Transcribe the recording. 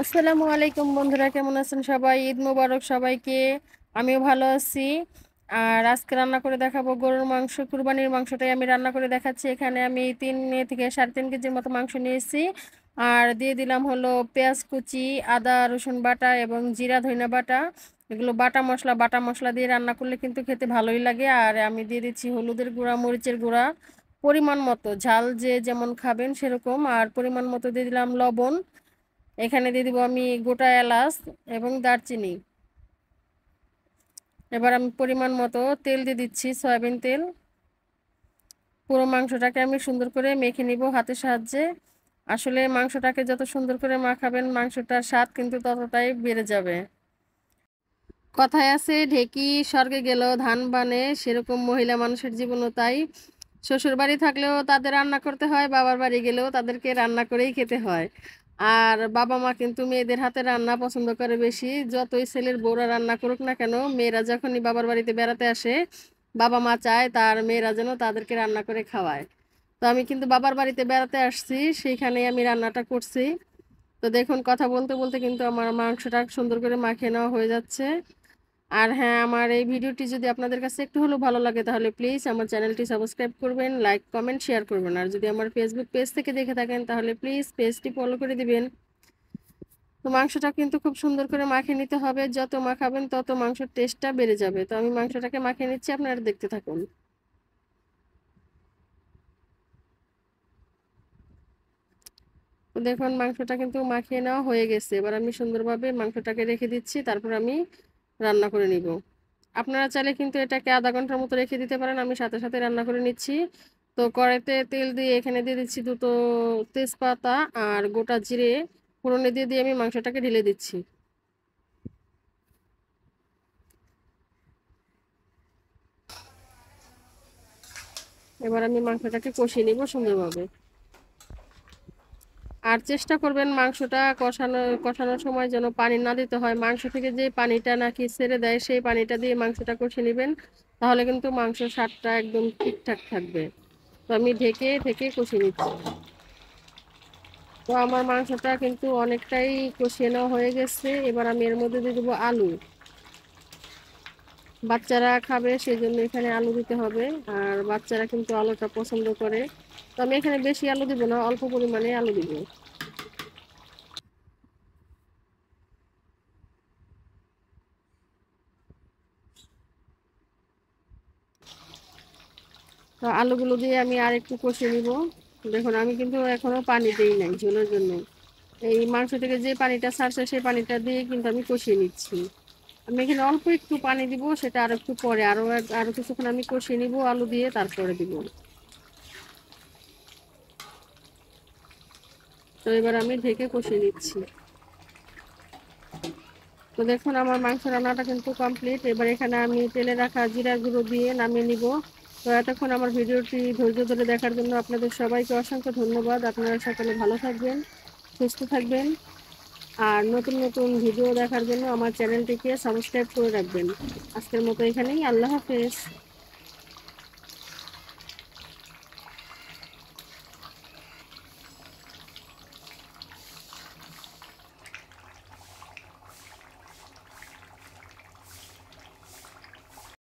আসসালামু আলাইকুম বন্ধুরা, কেমন আছেন সবাই? ঈদ মোবারক সবাইকে। আমিও ভালো আছি। আর আজকে রান্না করে দেখাবো গরুর মাংস। কুরবানির মাংসটাই আমি রান্না করে দেখাচ্ছি। এখানে আমি 3 থেকে 3.5 কেজির মতো মাংস নিয়েছি। আর দিয়ে দিলাম হলো পেঁয়াজ কুচি, আদা রসুন বাটা এবং জিরা ধনিয়া বাটা। এগুলো বাটা মশলা দিয়ে রান্না করলে কিন্তু খেতে ভালোই লাগে। আর আমি দিয়ে দিচ্ছি হলুদের গুঁড়া, মরিচের গুঁড়া, পরিমাণ মতো ঝাল যে যেমন খাবেন সেরকম। আর পরিমাণ মতো দিয়ে দিলাম লবণ। এখানে দিয়ে দিব আমি গোটা এলাচ এবং দারচিনি। এবার আমি পরিমাণ মতো তেল দিয়ে দিচ্ছি, সয়াবিন তেল। পুরো মাংসটাকে আমি সুন্দর করে মেখে নিব হাতের সাহায্যে। আসলে মাংসটাকে যত সুন্দর করে মাখাবেন মাংসটার স্বাদ কিন্তু ততটাই বেড়ে যাবে। কথায় আছে ঢেকি স্বর্গে গেল ধান বানে, সেরকম মহিলা মানুষের জীবনও তাই। শ্বশুর বাড়ি থাকলেও তাদের রান্না করতে হয়, বাবার বাড়ি গেলেও তাদেরকে রান্না করেই খেতে হয়। আর বাবা মা কিন্তু মেয়েদের হাতে রান্না পছন্দ করে বেশি। যতই ছেলের বউরা রান্না করুক না কেন, মেয়েরা যখনই বাবার বাড়িতে বেড়াতে আসে বাবা মা চায় তার মেয়েরা যেন তাদেরকে রান্না করে খাওয়ায়। তো আমি কিন্তু বাবার বাড়িতে বেড়াতে আসছি, সেইখানেই আমি রান্নাটা করছি। তো দেখুন, কথা বলতে বলতে কিন্তু আমার মাংসটা সুন্দর করে মাখিয়ে নেওয়া হয়ে যাচ্ছে। আর হ্যাঁ, আমার এই ভিডিওটি যদি আপনাদের কাছে একটু হলেও ভালো লাগে তাহলে প্লিজ আমার চ্যানেলটি সাবস্ক্রাইব করবেন, লাইক কমেন্ট শেয়ার করবেন। আর যদি আমার ফেসবুক পেজ থেকে দেখে থাকেন তাহলে প্লিজ পেজটি ফলো করে দিবেন। তো মাংসটা কিন্তু খুব সুন্দর করে মাখিয়ে নিতে হবে, যত মাখাবেন তত মাংসের টেস্টটা বেড়ে যাবে। তো আমি মাংসটাকে মাখিয়ে নিচ্ছি, আপনারা দেখতে থাকুন। তো দেখুন, মাংসটা কিন্তু মাখিয়ে নেওয়া হয়ে গেছে। এবার আমি সুন্দরভাবে মাংসটাকে রেখে দিচ্ছি, তারপর আমি রান্না করে নিব। আপনারা চাইলে কিন্তু এটাকে আধা ঘন্টার মতো রেখে দিতে পারেন, আমি সাথে সাথে রান্না করে নিচ্ছি। তো কড়াইতে তেল দিয়ে এখানে দিয়ে দিচ্ছি দুটো তেজপাতা আর গোটা জিরে ফোড়নে দিয়ে দিয়ে আমি মাংসটাকে ঢেলে দিচ্ছি। এবার আমি মাংসটাকে কষিয়ে নিব সুন্দরভাবে। আর চেষ্টা করবেন মাংসটা কষানোর সময় যেন পানি না দিতে হয়। মাংস থেকে যে পানিটা নাকি ছেড়ে দেয় সেই পানিটা দিয়ে মাংসটা কষিয়ে নেবেন, তাহলে কিন্তু মাংসের স্বাদটা একদম ঠিকঠাক থাকবে। তো আমি ঢেকে ঢেকে কষিয়ে নিচ্ছি। তো আমার মাংসটা কিন্তু অনেকটাই কষিয়ে নেওয়া হয়ে গেছে। এবার আমি এর মধ্যে দিয়ে দেবো আলু। বাচ্চারা খাবে সেই জন্য এখানে আলু দিতে হবে। আর বাচ্চারা কিন্তু আলুটা পছন্দ করে। তো আমি এখানে বেশি আলু দিব না, অল্প পরিমাণে আলু দিব। তো আলুগুলো দিয়ে আমি আর একটু কষিয়ে নিব। দেখুন, আমি কিন্তু এখনো পানি দেই নাই ঝোলের জন্য। এই মাংস থেকে যে পানিটা ছাড়ছে সেই পানিটা দিয়ে কিন্তু আমি কষিয়ে নিচ্ছি। আমি এখানে অল্প একটু পানি দিব, সেটা আর একটু পরে আরো কিছুক্ষণ আমি কষিয়ে নিব আলু দিয়ে, তারপরে দিব। তো এবার আমি ঢেকে কষিয়ে নিচ্ছি। তো দেখুন, আমার মাংস রান্নাটা কিন্তু কমপ্লিট। এবার এখানে আমি তেলে রাখা জিরার গুঁড়ো দিয়ে নামিয়ে নিব। তো এতক্ষণ আমার ভিডিওটি ধৈর্য ধরে দেখার জন্য আপনাদের সবাইকে অসংখ্য ধন্যবাদ। আপনারা সকলে ভালো থাকবেন, সুস্থ থাকবেন। আর নতুন নতুন ভিডিও দেখার জন্য আমার চ্যানেলটিকে সাবস্ক্রাইব করে রাখবেন। আজকের মতো এখানেই, আল্লাহ হাফেজ।